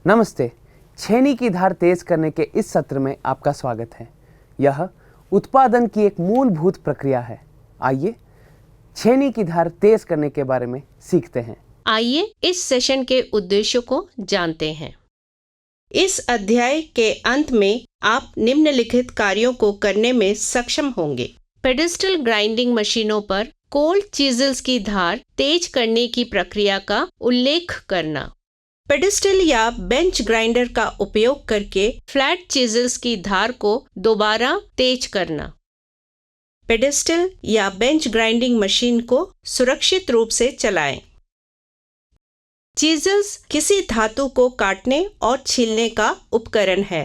नमस्ते। छेनी की धार तेज करने के इस सत्र में आपका स्वागत है। यह उत्पादन की एक मूलभूत प्रक्रिया है। आइए छेनी की धार तेज करने के बारे में सीखते हैं। आइए इस सेशन के उद्देश्यों को जानते हैं। इस अध्याय के अंत में आप निम्नलिखित कार्यों को करने में सक्षम होंगे। पेडेस्टल ग्राइंडिंग मशीनों पर कोल्ड चीजल्स की धार तेज करने की प्रक्रिया का उल्लेख करना। पेडेस्टल या बेंच ग्राइंडर का उपयोग करके फ्लैट चीजल्स की धार को दोबारा तेज करना। पेडेस्टल या बेंच ग्राइंडिंग मशीन को सुरक्षित रूप से चलाएं। चीजल्स किसी धातु को काटने और छीलने का उपकरण है।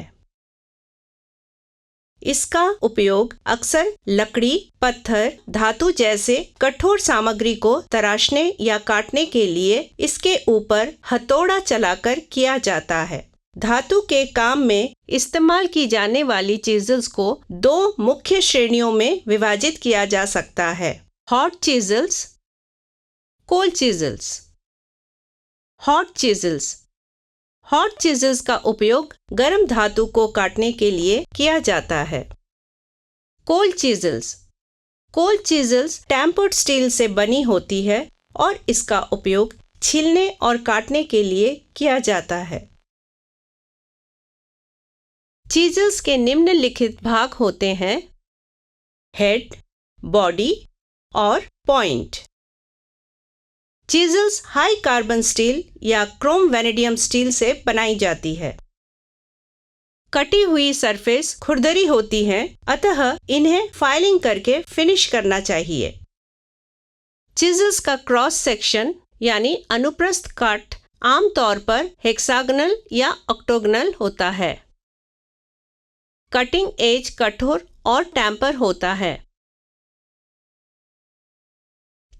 इसका उपयोग अक्सर लकड़ी, पत्थर, धातु जैसे कठोर सामग्री को तराशने या काटने के लिए इसके ऊपर हथौड़ा चलाकर किया जाता है। धातु के काम में इस्तेमाल की जाने वाली चीजल्स को दो मुख्य श्रेणियों में विभाजित किया जा सकता है: हॉट चीजल्स, कोल्ड चीजल्स। हॉट चीजल्स। हॉट चीजल्स का उपयोग गर्म धातु को काटने के लिए किया जाता है। कोल्ड चीजल्स। कोल्ड चीजल्स टेम्पर्ड स्टील से बनी होती है और इसका उपयोग छीलने और काटने के लिए किया जाता है। चीजल्स के निम्नलिखित भाग होते हैं: हेड, बॉडी और पॉइंट। चीजल्स हाई कार्बन स्टील या क्रोम वेनेडियम स्टील से बनाई जाती है। कटी हुई सरफेस खुरदरी होती है, अतः इन्हें फाइलिंग करके फिनिश करना चाहिए। चीजल्स का क्रॉस सेक्शन यानी अनुप्रस्थ काट आमतौर पर हेक्सागनल या ऑक्टोगनल होता है। कटिंग एज कठोर और टेम्पर होता है।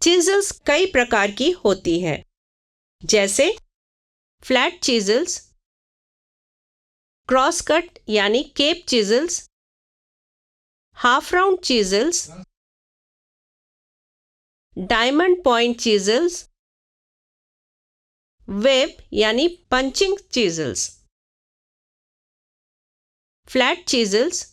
चीजल्स कई प्रकार की होती हैं, जैसे फ्लैट चीजल्स, क्रॉस कट यानी cape chisels, half round chisels, diamond point chisels, web यानी punching chisels. Flat chisels.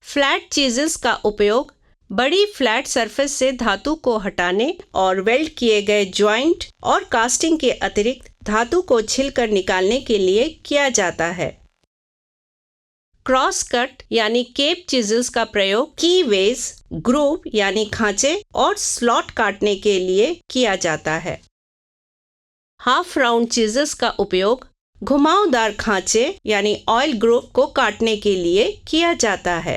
Flat chisels का उपयोग बड़ी फ्लैट सरफेस से धातु को हटाने और वेल्ड किए गए जॉइंट और कास्टिंग के अतिरिक्त धातु को छिलकर निकालने के लिए किया जाता है। क्रॉस कट यानी केप चीजल्स का प्रयोग की वेज, ग्रूव यानी खांचे और स्लॉट काटने के लिए किया जाता है। हाफ राउंड चीजल्स का उपयोग घुमावदार खांचे यानी ऑयल ग्रूव को काटने के लिए किया जाता है।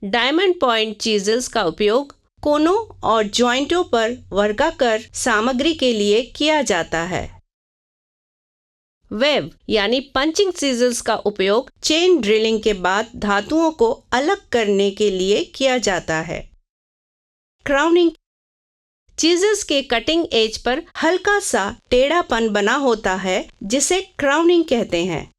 डायमंड पॉइंट चीजल्स का उपयोग कोनों और जॉइंटों पर वर्गाकार सामग्री के लिए किया जाता है। वेब यानी पंचिंग चीजल्स का उपयोग चेन ड्रिलिंग के बाद धातुओं को अलग करने के लिए किया जाता है। क्राउनिंग। चीजल्स के कटिंग एज पर हल्का सा टेढ़ापन बना होता है, जिसे क्राउनिंग कहते हैं।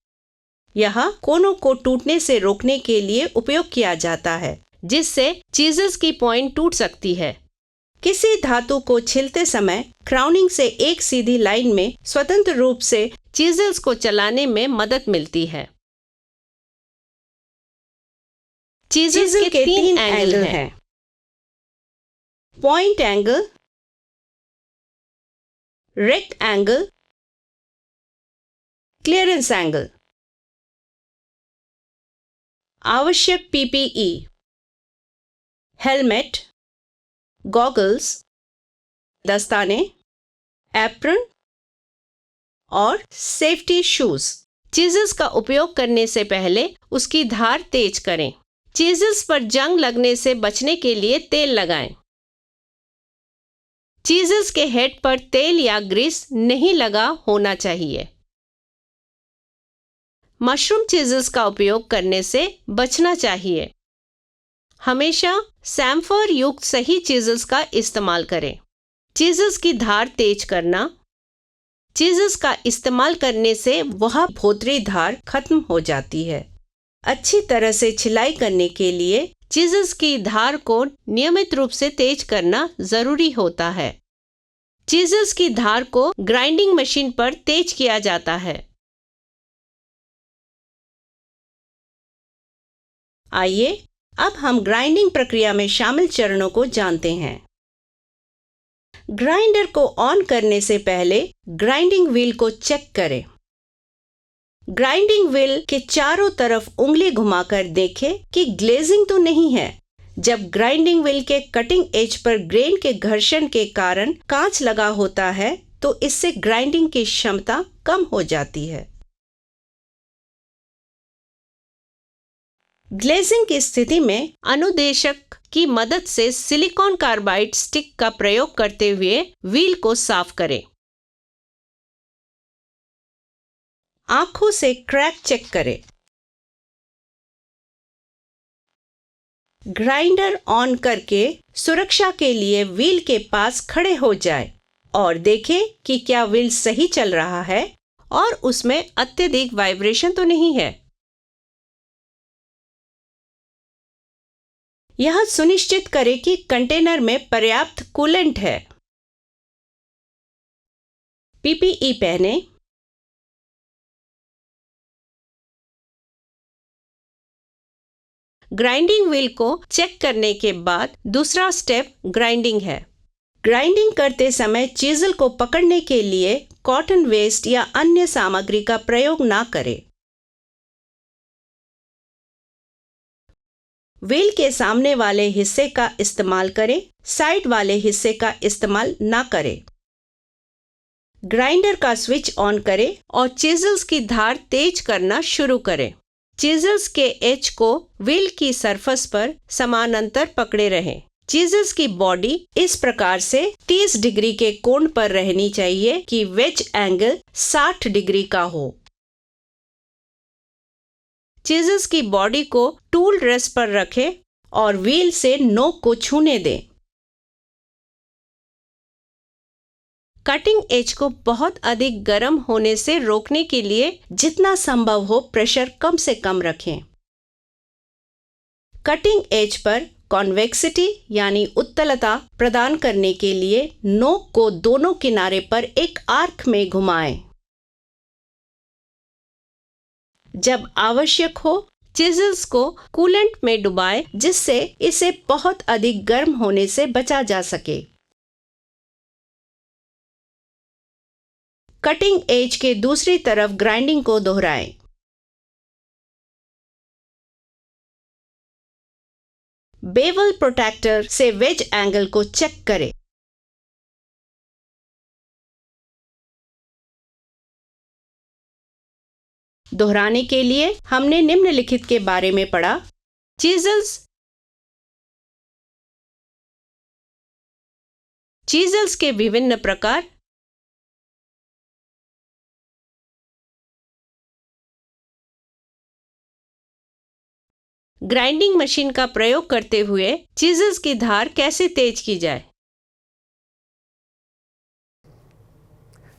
यह कोनों को टूटने से रोकने के लिए उपयोग किया जाता है, जिससे चीजल्स की पॉइंट टूट सकती है। किसी धातु को छिलते समय क्राउनिंग से एक सीधी लाइन में स्वतंत्र रूप से चीजल्स को चलाने में मदद मिलती है। चीजल्स के तीन एंगल हैं: point angle, rake angle, clearance angle. आवश्यक पीपीई: हेलमेट, गॉगल्स, दस्ताने, एप्रन और सेफ्टी शूज। चीजल्स का उपयोग करने से पहले उसकी धार तेज करें। चीजल्स पर जंग लगने से बचने के लिए तेल लगाएं। चीजल्स के हेड पर तेल या ग्रीस नहीं लगा होना चाहिए। मशरूम चीजल्स का उपयोग करने से बचना चाहिए। हमेशा सैम्फर युक्त सही चीजल्स का इस्तेमाल करें। चीजल्स की धार तेज करना। चीजल्स का इस्तेमाल करने से वह भोथरी धार खत्म हो जाती है। अच्छी तरह से छिलाई करने के लिए चीजल्स की धार को नियमित रूप से तेज करना जरूरी होता है। चीजल्स की धार को ग्राइंडिंग मशीन पर तेज किया जाता है। आइए अब हम ग्राइंडिंग प्रक्रिया में शामिल चरणों को जानते हैं। ग्राइंडर को ऑन करने से पहले ग्राइंडिंग व्हील को चेक करें। ग्राइंडिंग व्हील के चारों तरफ उंगली घुमाकर देखें कि ग्लेजिंग तो नहीं है। जब ग्राइंडिंग व्हील के कटिंग एज पर ग्रेन के घर्षण के कारण कांच लगा होता है तो इससे ग्राइंडिंग की क्षमता कम हो जाती है। ग्लेजिंग की स्थिति में अनुदेशक की मदद से सिलिकॉन कार्बाइड स्टिक का प्रयोग करते हुए व्हील को साफ करें। आंखों से क्रैक चेक करें। ग्राइंडर ऑन करके सुरक्षा के लिए व्हील के पास खड़े हो जाएं और देखें कि क्या व्हील सही चल रहा है और उसमें अत्यधिक वाइब्रेशन तो नहीं है। यह सुनिश्चित करें कि कंटेनर में पर्याप्त कूलेंट है। पीपीई पहने। ग्राइंडिंग व्हील को चेक करने के बाद दूसरा स्टेप ग्राइंडिंग है। ग्राइंडिंग करते समय चीजल को पकड़ने के लिए कॉटन वेस्ट या अन्य सामग्री का प्रयोग ना करें। व्हील के सामने वाले हिस्से का इस्तेमाल करें, साइड वाले हिस्से का इस्तेमाल ना करें। ग्राइंडर का स्विच ऑन करें और चीजल्स की धार तेज करना शुरू करें। चीजल्स के एज को व्हील की सरफेस पर समानांतर पकड़े रहें। चीजल्स की बॉडी इस प्रकार से 30 डिग्री के कोण पर रहनी चाहिए कि वेज एंगल 60 डिग्री का हो। चीजल्स की बॉडी को टूल रेस्ट पर रखें और व्हील से नोक को छूने दें। कटिंग एज को बहुत अधिक गर्म होने से रोकने के लिए जितना संभव हो प्रेशर कम से कम रखें। कटिंग एज पर कॉन्वेक्सिटी यानी उत्तलता प्रदान करने के लिए नोक को दोनों किनारे पर एक आर्क में घुमाएं। जब आवश्यक हो चिजल्स को कूलेंट में डुबाएं जिससे इसे बहुत अधिक गर्म होने से बचा जा सके। कटिंग एज के दूसरी तरफ ग्राइंडिंग को दोहराएं। बेवल प्रोट्रैक्टर से वेज एंगल को चेक करें। दोहराने के लिए हमने निम्नलिखित के बारे में पढ़ा। चीजल्स के विभिन्न प्रकार, ग्राइंडिंग मशीन का प्रयोग करते हुए चीजल्स की धार कैसे तेज की जाए।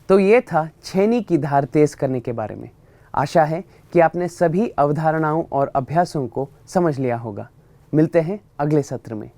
तो ये था छेनी की धार तेज करने के बारे में। आशा है कि आपने सभी अवधारणाओं और अभ्यासों को समझ लिया होगा। मिलते हैं अगले सत्र में।